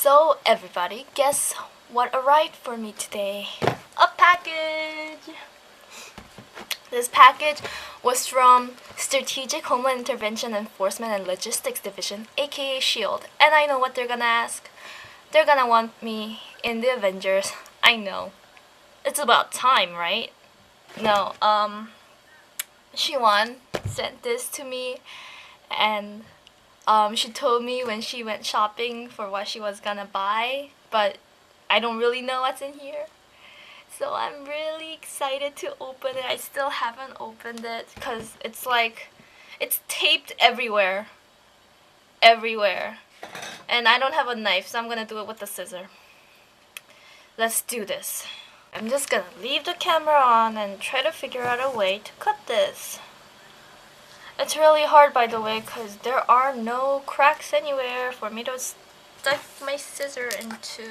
So everybody, guess what arrived for me today? A package! This package was from Strategic Homeland Intervention Enforcement and Logistics Division, aka SHIELD. And I know what they're gonna ask. They're gonna want me in the Avengers. I know. It's about time, right? No, Shiwan sent this to me, and she told me when she went shopping for what she was gonna buy, but I don't really know what's in here. So I'm really excited to open it. I still haven't opened it because it's taped everywhere. Everywhere. And I don't have a knife, so I'm gonna do it with the scissor. Let's do this. I'm just gonna leave the camera on and try to figure out a way to cut this. It's really hard, by the way, because there are no cracks anywhere for me to stuck my scissor into.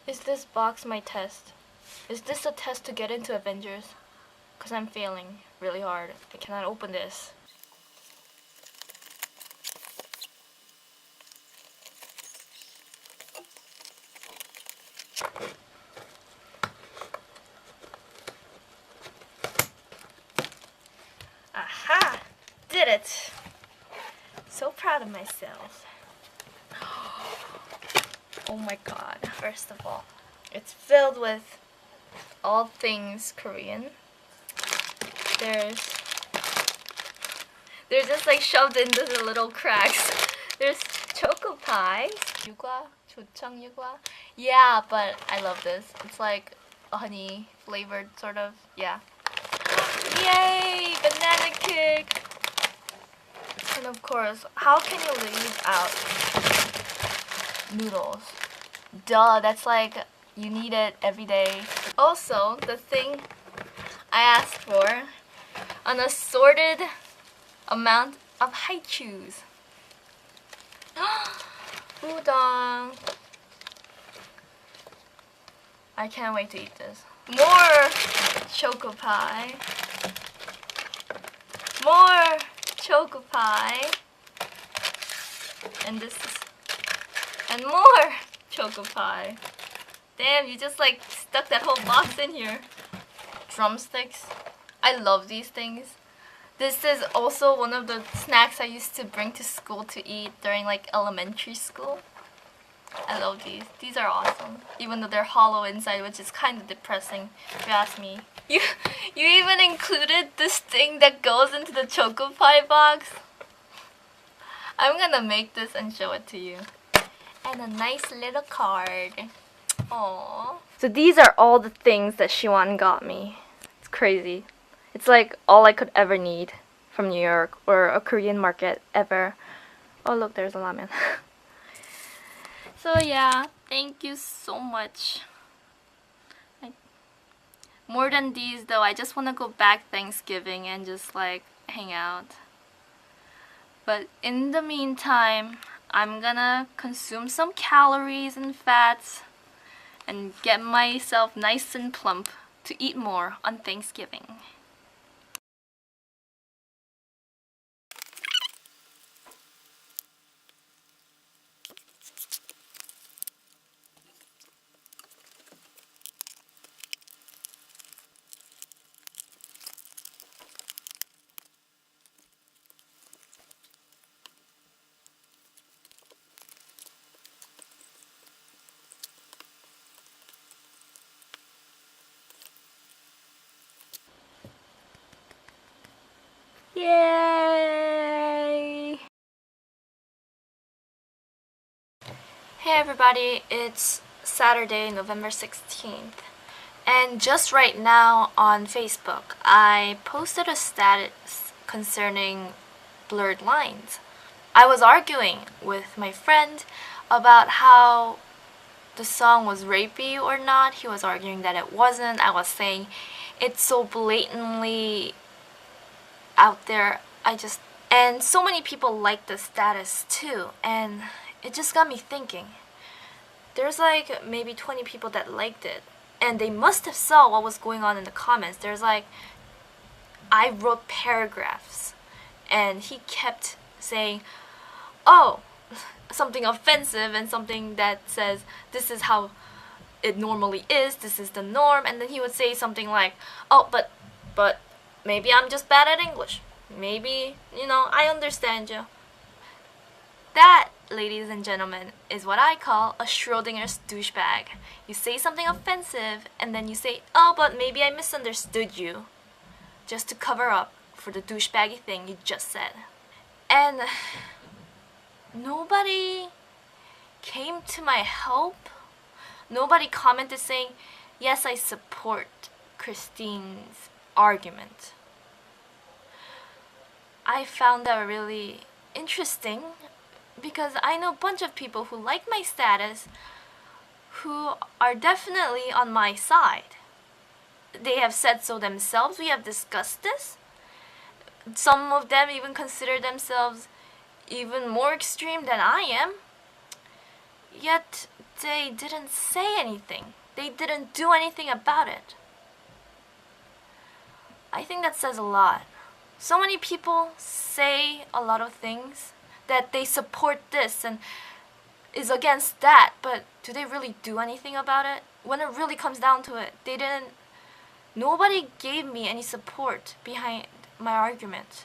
Is this box my test? Is this a test to get into Avengers? Because I'm failing really hard. I cannot open this. Aha! Did it! So proud of myself. Oh my god. First of all, it's filled with all things Korean. They're just like shoved into the little cracks. There's choco pie. Yugwa? Chochang yugwa? Yeah, but I love this. It's like a honey flavored sort of. Yeah. Yay! Banana cake! And of course, how can you leave out noodles? Duh, that's like you need it every day. Also, the thing I asked for, an assorted amount of haichus. Udon. I can't wait to eat this. More choco pie. More choco pie. And this is, and more choco pie. Damn, you just like stuck that whole box in here. Drumsticks. I love these things. This is also one of the snacks I used to bring to school to eat during like elementary school. I love these. These are awesome. Even though they're hollow inside, which is kind of depressing if you ask me. You even included this thing that goes into the choco pie box. I'm gonna make this and show it to you. And a nice little card. Aww. So these are all the things that Shiwan got me. It's crazy. It's like all I could ever need from New York or a Korean market ever. Oh look, there's a ramen. So yeah, thank you so much. More than these though, I just want to go back Thanksgiving and just like hang out. But in the meantime, I'm gonna consume some calories and fats and get myself nice and plump to eat more on Thanksgiving. Yay! Hey everybody, it's Saturday, November 16th. And just right now on Facebook, I posted a status concerning blurred lines. I was arguing with my friend about how the song was rapey or not. He was arguing that it wasn't. I was saying it's so blatantly out there. I just And so many people like the status too, and it just got me thinking. There's like maybe 20 people that liked it, and they must have saw what was going on in the comments. There's like, I wrote paragraphs, and he kept saying, oh, something offensive and something that says this is how it normally is, this is the norm, and then he would say something like, oh, but maybe I'm just bad at English. Maybe, you know, I understand you. That, ladies and gentlemen, is what I call a Schrodinger's douchebag. You say something offensive, and then you say, oh, but maybe I misunderstood you, just to cover up for the douchebaggy thing you just said. And nobody came to my help. Nobody commented saying, yes, I support Christine's argument. I found that really interesting because I know a bunch of people who like my status who are definitely on my side. They have said so themselves. We have discussed this. Some of them even consider themselves even more extreme than I am. Yet they didn't say anything. They didn't do anything about it. I think that says a lot. So many people say a lot of things, that they support this and is against that, but do they really do anything about it? When it really comes down to it, they didn't. Nobody gave me any support behind my argument.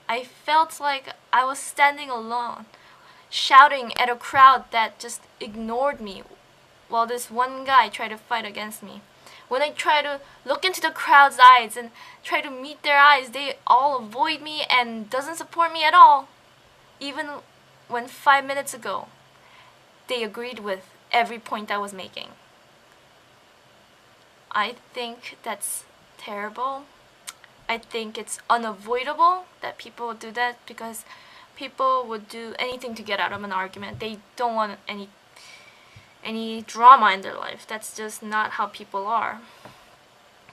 I felt like I was standing alone, shouting at a crowd that just ignored me while this one guy tried to fight against me. When I try to look into the crowd's eyes and try to meet their eyes, they all avoid me and doesn't support me at all. Even when 5 minutes ago, they agreed with every point I was making. I think that's terrible. I think it's unavoidable that people would do that because people would do anything to get out of an argument. They don't want any drama in their life. That's just not how people are.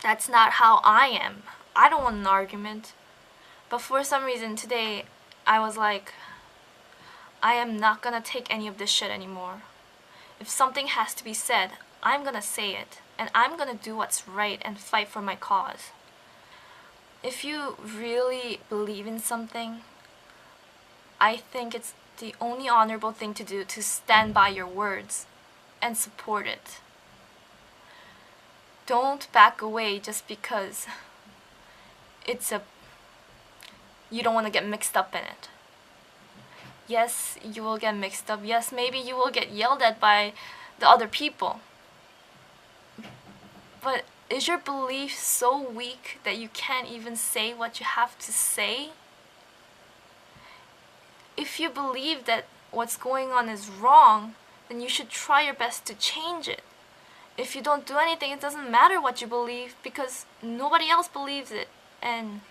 That's not how I am. I don't want an argument. But for some reason today, I was like, I am not gonna take any of this shit anymore. If something has to be said, I'm gonna say it. And I'm gonna do what's right and fight for my cause. If you really believe in something, I think it's the only honorable thing to do to stand by your words and support it. Don't back away just because you don't want to get mixed up in it. Yes, you will get mixed up. Yes, maybe you will get yelled at by the other people. But is your belief so weak that you can't even say what you have to say? If you believe that what's going on is wrong, then you should try your best to change it. If you don't do anything, it doesn't matter what you believe because nobody else believes it, and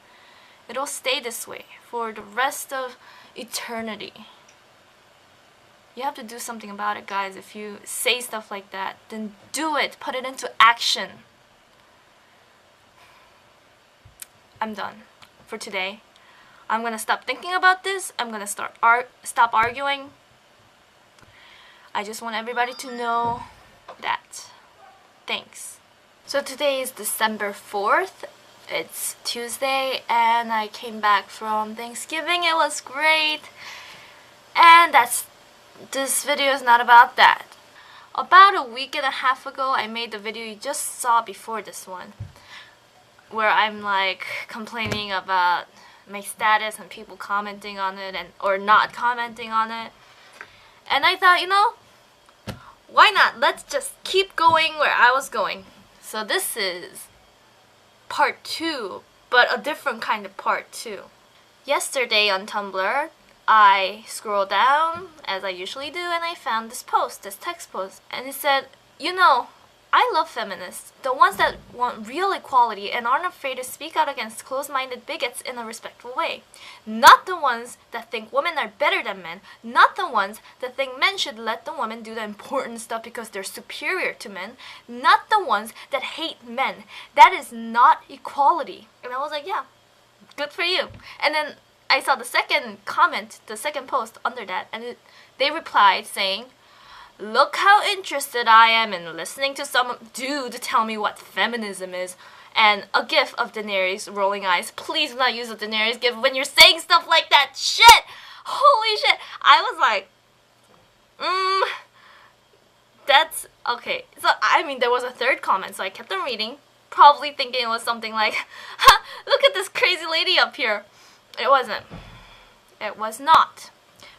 it'll stay this way for the rest of eternity. You have to do something about it, guys. If you say stuff like that, then do it. Put it into action. I'm done for today. I'm gonna stop thinking about this. I'm gonna stop arguing. I just want everybody to know that. Thanks. So today is December 4th. It's Tuesday and I came back from Thanksgiving. It was great. And this video is not about that. About a week and a half ago, I made the video you just saw before this one, where I'm like complaining about my status and people commenting on it or not commenting on it. And I thought, you know, why not? Let's just keep going where I was going. So this is part 2, but a different kind of part 2. Yesterday on Tumblr, I scrolled down, as I usually do, and I found this post, this text post. And it said, you know, I love feminists, the ones that want real equality and aren't afraid to speak out against closed-minded bigots in a respectful way. Not the ones that think women are better than men, not the ones that think men should let the women do the important stuff because they're superior to men, not the ones that hate men. That is not equality. And I was like, yeah, good for you. And then I saw the second comment, the second post under that, and they replied saying, "Look how interested I am in listening to some dude tell me what feminism is." And a gif of Daenerys rolling eyes. Please do not use a Daenerys gif when you're saying stuff like that. Shit! Holy shit! I was like, that's okay. So I mean, there was a third comment, so I kept on reading, probably thinking it was something like, "Ha! Look at this crazy lady up here." It wasn't. It was not.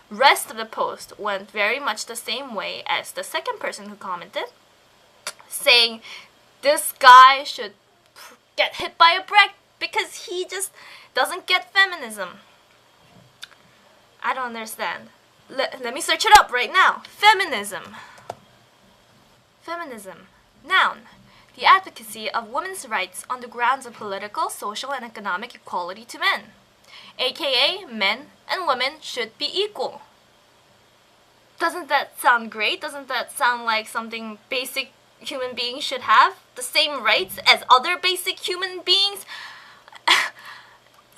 Rest of the post went very much the same way as the second person who commented, saying this guy should get hit by a brick because he just doesn't get feminism. I don't understand. Let me search it up right now. Feminism. Feminism. Noun. The advocacy of women's rights on the grounds of political, social, and economic equality to men. AKA, men and women should be equal. Doesn't that sound great? Doesn't that sound like something basic human beings should have? The same rights as other basic human beings?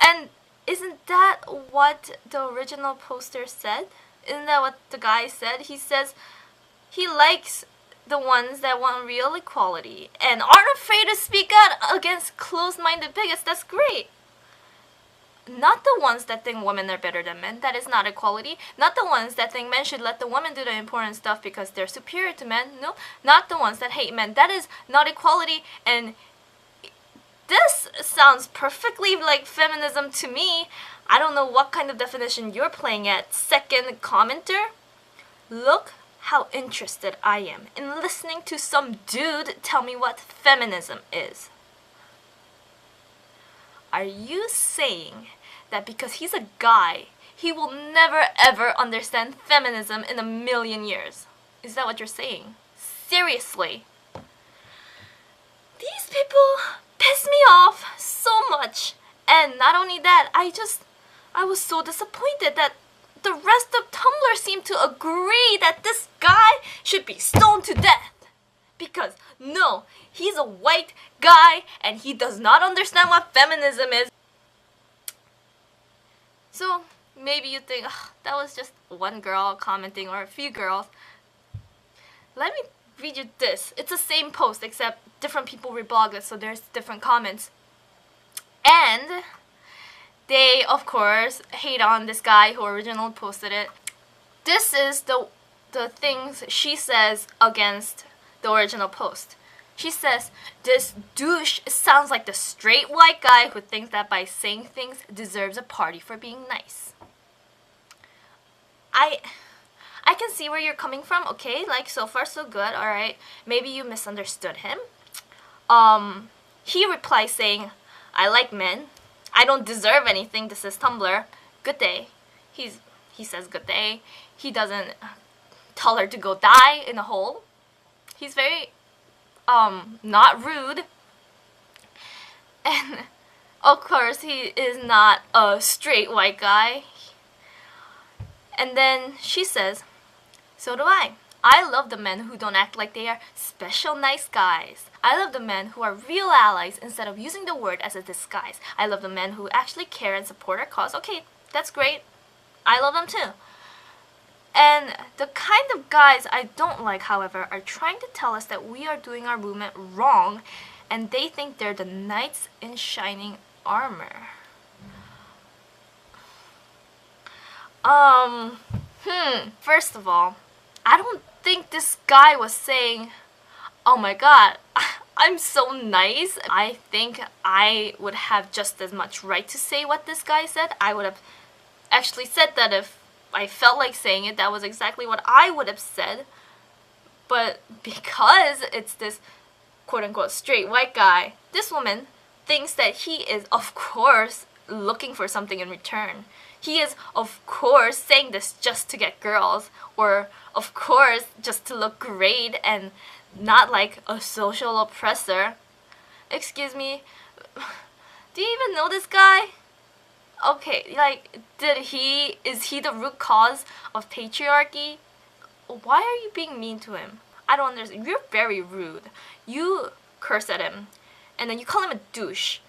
And isn't that what the original poster said? Isn't that what the guy said? He says he likes the ones that want real equality and aren't afraid to speak out against closed-minded bigots. That's great. Not the ones that think women are better than men. That is not equality. Not the ones that think men should let the women do the important stuff because they're superior to men. No. Not the ones that hate men. That is not equality. And this sounds perfectly like feminism to me. I don't know what kind of definition you're playing at. Second commenter. Look how interested I am in listening to some dude tell me what feminism is. Are you saying that because he's a guy, he will never ever understand feminism in a million years? Is that what you're saying? Seriously. These people piss me off so much. And not only that, I was so disappointed that the rest of Tumblr seemed to agree that this guy should be stoned to death. Because, no, he's a white guy and he does not understand what feminism is. So, maybe you think, that was just one girl commenting or a few girls. Let me read you this. It's the same post except different people reblogged it, so there's different comments. And they, of course, hate on this guy who originally posted it. This is the things she says against the original post. She says, "This douche sounds like the straight white guy who thinks that by saying things deserves a party for being nice." I can see where you're coming from, okay? Like, so far so good, alright. Maybe you misunderstood him. He replies saying, "I like men. I don't deserve anything. This is Tumblr. Good day." He says good day. He doesn't tell her to go die in a hole. He's very not rude. And of course he is not a straight white guy. And then she says, "So do I. I love the men who don't act like they are special nice guys. I love the men who are real allies instead of using the word as a disguise. I love the men who actually care and support our cause." Okay, that's great. I love them too. And the kind of guys I don't like, however, are trying to tell us that we are doing our movement wrong and they think they're the knights in shining armor. First of all, I don't think this guy was saying, "Oh my god, I'm so nice." I think I would have just as much right to say what this guy said. I would have actually said that if I felt like saying it. That was exactly what I would have said. But because it's this quote-unquote straight white guy, this woman thinks that he is, of course, looking for something in return. He is, of course, saying this just to get girls, or, of course, just to look great and not like a social oppressor. Excuse me, do you even know this guy? Okay, like, is he the root cause of patriarchy? Why are you being mean to him? I don't understand. You're very rude. You curse at him, and then you call him a douche.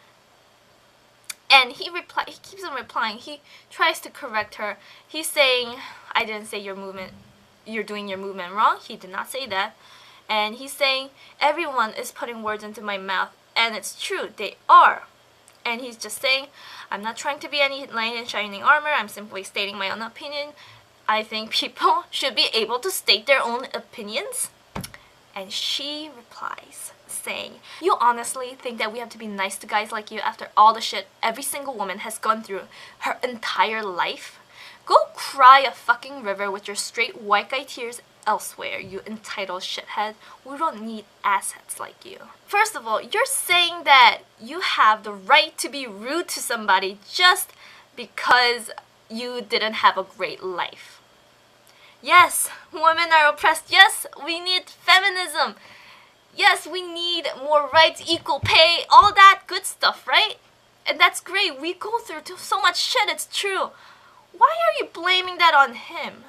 And he keeps on replying. He tries to correct her. He's saying, I didn't say you're doing your movement wrong. He did not say that. And he's saying, everyone is putting words into my mouth. And it's true, they are. And he's just saying, I'm not trying to be any knight in shining armor. I'm simply stating my own opinion. I think people should be able to state their own opinions. And she replies, saying, you honestly think that we have to be nice to guys like you after all the shit every single woman has gone through her entire life? Go cry a fucking river with your straight white guy tears elsewhere, you entitled shithead. We don't need assets like you. First of all, you're saying that you have the right to be rude to somebody just because you didn't have a great life. Yes, women are oppressed. Yes, we need feminism. Yes, we need more rights, equal pay, all that good stuff, right? And that's great. We go through so much shit, it's true. Why are you blaming that on him?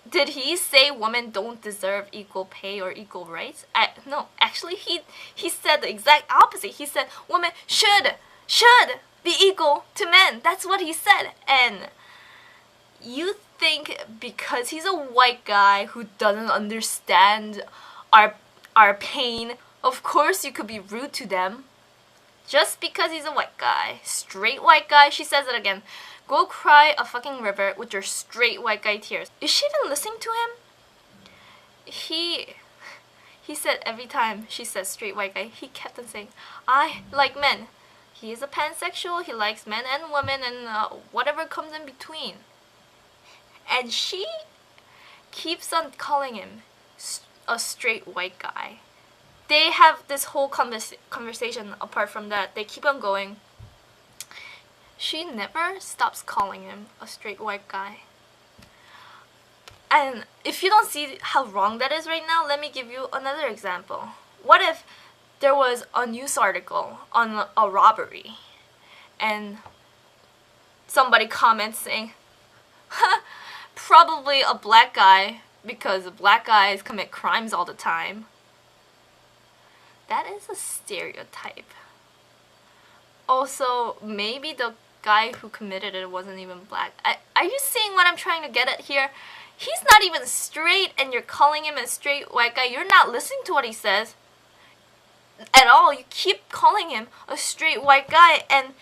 Did he say women don't deserve equal pay or equal rights? No, actually he said the exact opposite. He said women should be equal to men. That's what he said. And you think because he's a white guy who doesn't understand our pain, of course you could be rude to them. Just because he's a white guy. Straight white guy. She says it again. Go cry a fucking river with your straight white guy tears. Is she even listening to him? He said every time she says straight white guy, he kept on saying, I like men. He is a pansexual. He likes men and women and whatever comes in between. And she keeps on calling him a straight white guy. They have this whole conversation apart from that. They keep on going. She never stops calling him a straight white guy. And if you don't see how wrong that is right now, let me give you another example. What if there was a news article on a robbery and somebody comments saying, probably a black guy because black guys commit crimes all the time. That is a stereotype. Also, maybe the guy who committed it wasn't even black. Are you seeing what I'm trying to get at here? He's not even straight and you're calling him a straight white guy. You're not listening to what he says at all. You keep calling him a straight white guy and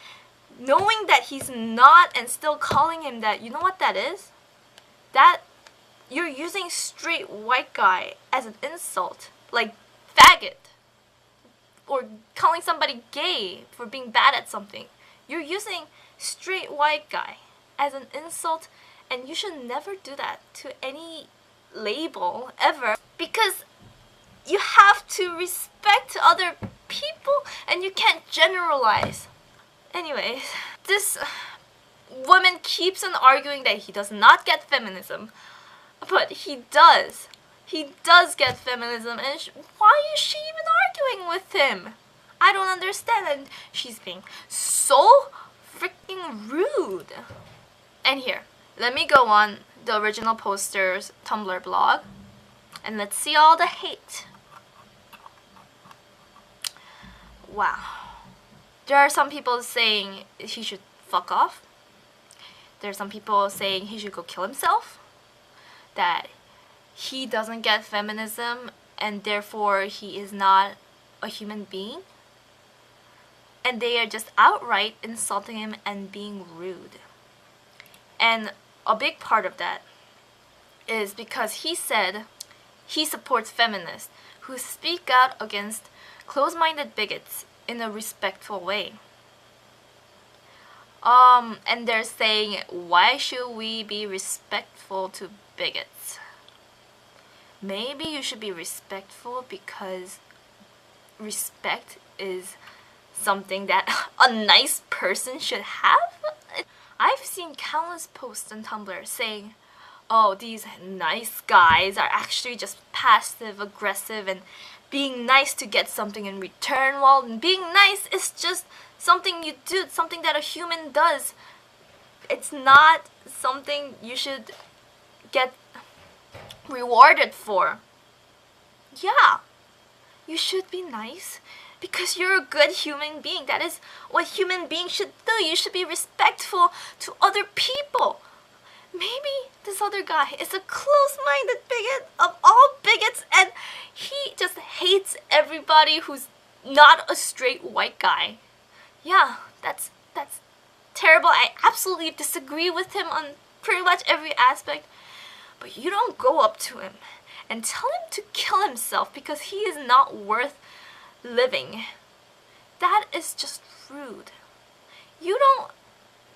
knowing that he's not and still calling him that. You know what that is? That you're using straight white guy as an insult. Like faggot. Or calling somebody gay for being bad at something. You're using straight white guy as an insult, and you should never do that to any label ever, because you have to respect other people and you can't generalize. Anyways, this woman keeps on arguing that he does not get feminism, but he does. He does get feminism, and why is she even arguing with him? I don't understand, and she's being so freaking rude. And here, let me go on the original poster's Tumblr blog, and let's see all the hate. Wow. There are some people saying he should fuck off. There are some people saying he should go kill himself. That he doesn't get feminism and therefore he is not a human being. And they are just outright insulting him and being rude. And a big part of that is because he said he supports feminists who speak out against close-minded bigots in a respectful way. And they're saying, why should we be respectful to bigots? Maybe you should be respectful because respect is something that a nice person should have. I've seen countless posts on Tumblr saying, oh, these nice guys are actually just passive aggressive and being nice to get something in return, while being nice is just something you do, something that a human does. It's not something you should get rewarded for. Yeah, you should be nice Because you're a good human being. That is what human beings should do. You should be respectful to other people. Maybe this other guy is a close-minded bigot of all bigots, and he just hates everybody who's not a straight white guy. Yeah, that's terrible. I absolutely disagree with him on pretty much every aspect. But you don't go up to him and tell him to kill himself because he is not worth living. That is just rude. You don't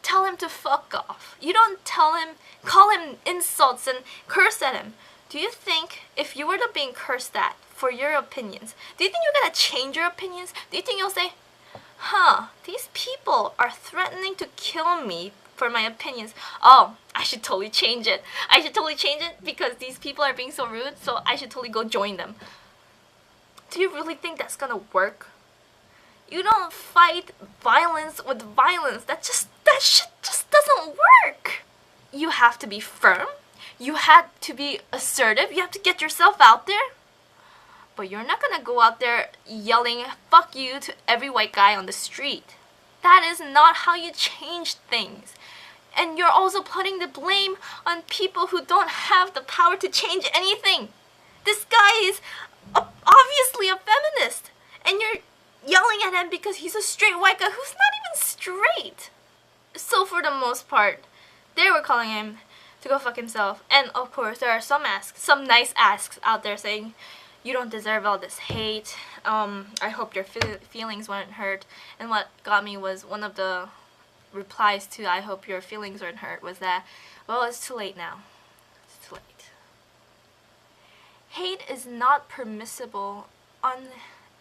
tell him to fuck off. You don't tell him, call him insults and curse at him. Do you think if you were to being cursed at for your opinions, do you think you're gonna change your opinions? Do you think you'll say, these people are threatening to kill me for my opinions. Oh, I should totally change it. I should totally change it because these people are being so rude, so I should totally go join them. Do you really think that's gonna work? You don't fight violence with violence. That shit just doesn't work. You have to be firm. You have to be assertive. You have to get yourself out there. But you're not gonna go out there yelling "fuck you" to every white guy on the street. That is not how you change things. And you're also putting the blame on people who don't have the power to change anything. This guy is obviously a feminist, and you're yelling at him because he's a straight white guy who's not even straight. So for the most part, they were calling him to go fuck himself. And of course, there are some nice asks out there saying, "You don't deserve all this hate. I hope your feelings weren't hurt." And what got me was one of the replies to "I hope your feelings weren't hurt" was that, well, it's too late now. It's too late. Hate is not permissible on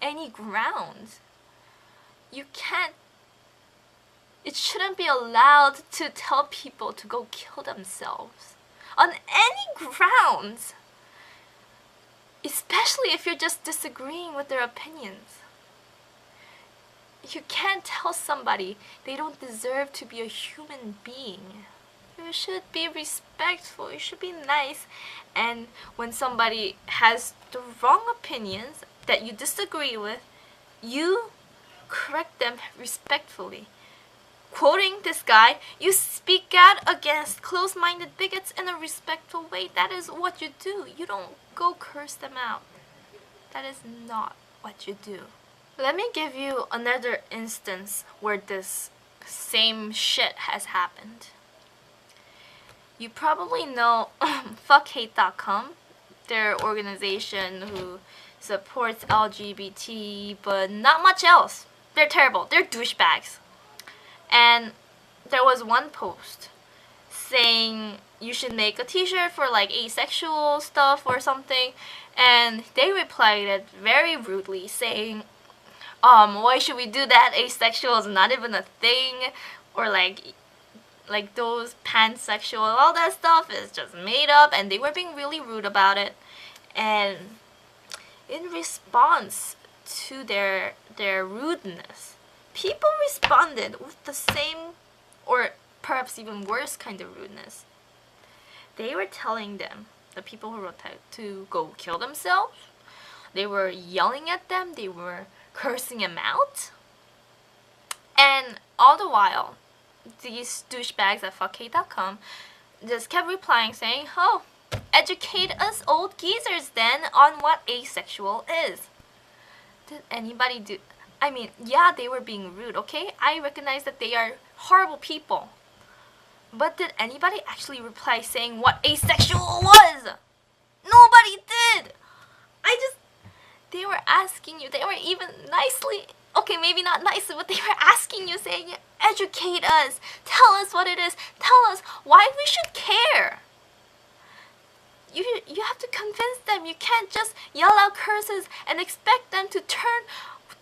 any grounds. You can't, it shouldn't be allowed to tell people to go kill themselves on any grounds. Especially if you're just disagreeing with their opinions. You can't tell somebody they don't deserve to be a human being. You should be respectful, you should be nice, and when somebody has the wrong opinions that you disagree with, you correct them respectfully. Quoting this guy, you speak out against close-minded bigots in a respectful way. That is what you do. You don't go curse them out. That is not what you do. Let me give you another instance where this same shit has happened. You probably know fuckhate.com. They're an organization who supports LGBT, but not much else. They're terrible. They're douchebags. And there was one post saying you should make a t-shirt for like asexual stuff or something, and they replied it very rudely saying, why should we do that? Asexual is not even a thing, or like those pansexual, all that stuff is just made up, and they were being really rude about it. And in response to their rudeness, people responded with the same, or perhaps even worse kind of rudeness. They were telling them, the people who wrote that, to go kill themselves. They were yelling at them. They were cursing them out. And all the while, these douchebags at fuckhate.com just kept replying saying, "Oh, educate us old geezers then on what asexual is." Did anybody do? I mean, yeah, they were being rude, okay? I recognize that they are horrible people. But did anybody actually reply saying what asexual was? Nobody did! They were asking you, they were even nicely, okay, maybe not nicely, but they were asking you, saying, educate us, tell us what it is, tell us why we should care. You have to convince them. You can't just yell out curses and expect them to turn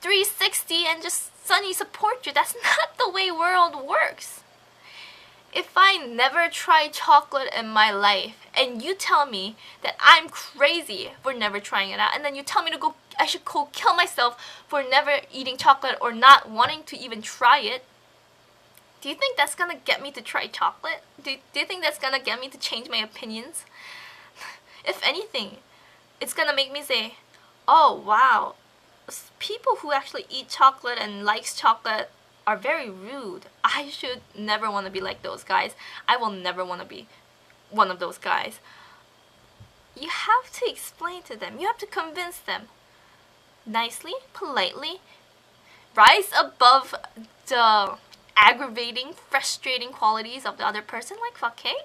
360 and just suddenly support you. That's not the way world works. If I never tried chocolate in my life and you tell me that I'm crazy for never trying it out, and then you tell me to go, I should go kill myself for never eating chocolate or not wanting to even try it, do you think that's gonna get me to try chocolate? Do you think that's gonna get me to change my opinions? If anything, it's gonna make me say, oh wow, people who actually eat chocolate and likes chocolate are very rude. I should never want to be like those guys. I will never want to be one of those guys. You have to explain to them. You have to convince them. Nicely, politely. Rise above the aggravating, frustrating qualities of the other person, like okay?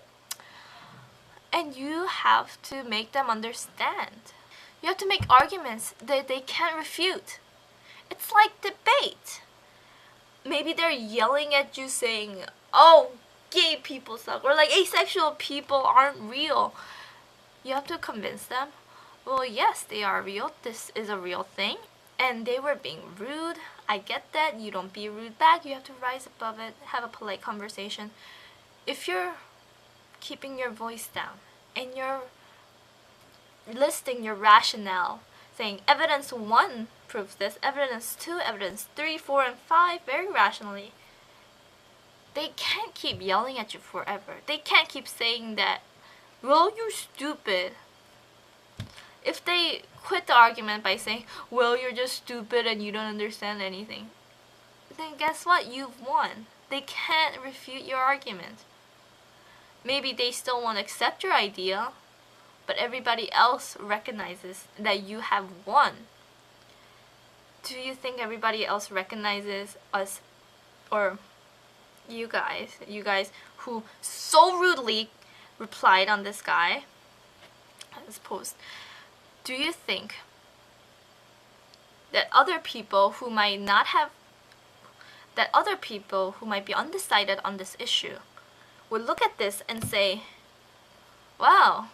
And you have to make them understand. You have to make arguments that they can't refute. It's like debate. Maybe they're yelling at you saying, oh, gay people suck, or like asexual people aren't real. You have to convince them, well, yes, they are real. This is a real thing. And they were being rude. I get that. You don't be rude back. You have to rise above it. Have a polite conversation. If you're keeping your voice down and you're listing your rationale, saying evidence 1 proves this, evidence 2, evidence 3, 4, and 5 very rationally, they can't keep yelling at you forever. They can't keep saying that, well, you're stupid. If they quit the argument by saying, well, you're just stupid and you don't understand anything, then guess what? You've won. They can't refute your argument. Maybe they still won't accept your idea, but everybody else recognizes that you have won. Do you think everybody else recognizes us, or you guys who so rudely replied on this guy, this post, do you think that other people who might be undecided on this issue would look at this and say, wow,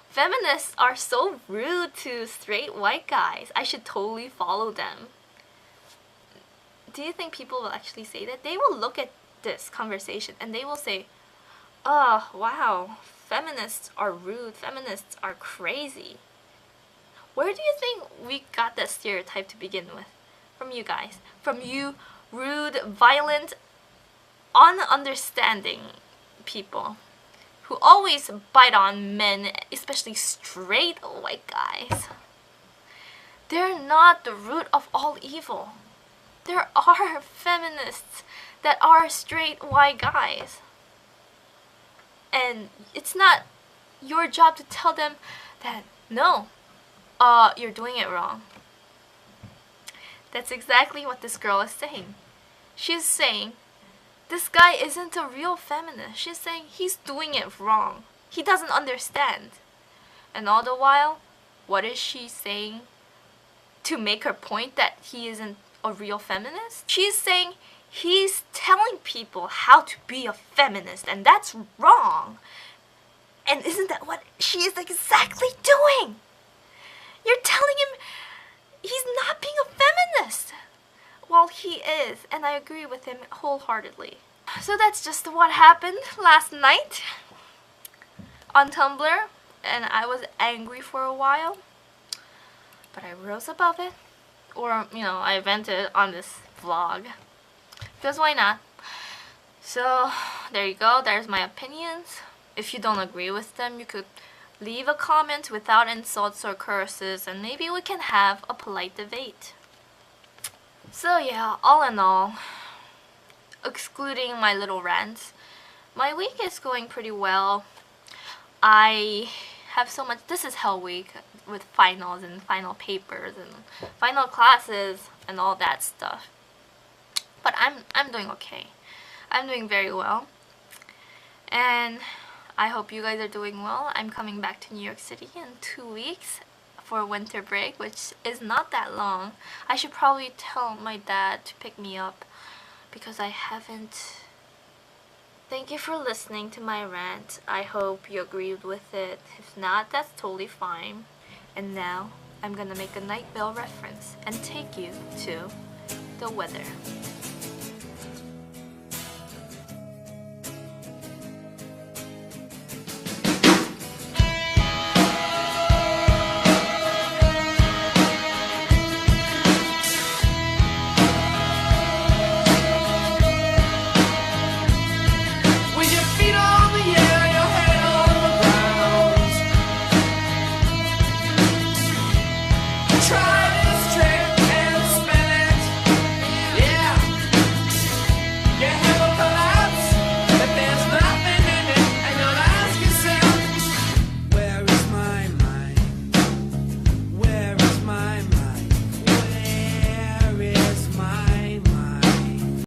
feminists are so rude to straight white guys. I should totally follow them. Do you think people will actually say that? They will look at this conversation and they will say, oh, wow, feminists are rude. Feminists are crazy. Where do you think we got that stereotype to begin with? From you guys. From you rude, violent, ununderstanding people who always bite on men, especially straight white guys. They're not the root of all evil. There are feminists that are straight white guys. And it's not your job to tell them that, no, you're doing it wrong. That's exactly what this girl is saying. She's saying, this guy isn't a real feminist. She's saying he's doing it wrong. He doesn't understand. And all the while, what is she saying to make her point that he isn't a real feminist? She's saying he's telling people how to be a feminist, and that's wrong. And isn't that what she is exactly doing? You're telling him he's not being a feminist. Well, he is, and I agree with him wholeheartedly. So that's just what happened last night on Tumblr, and I was angry for a while, but I rose above it, or, I vented on this vlog, because why not? So, there you go, there's my opinions. If you don't agree with them, you could leave a comment without insults or curses, and maybe we can have a polite debate. So yeah, all in all, excluding my little rants, my week is going pretty well. I have so much, this is hell week with finals and final papers and final classes and all that stuff. But I'm doing okay. I'm doing very well. And I hope you guys are doing well. I'm coming back to New York City in 2 weeks for winter break, which is not that long. I should probably tell my dad to pick me up because I haven't. Thank you for listening to my rant. I hope you agreed with it. If not, that's totally fine. And now I'm gonna make a Night Vale reference and take you to the weather.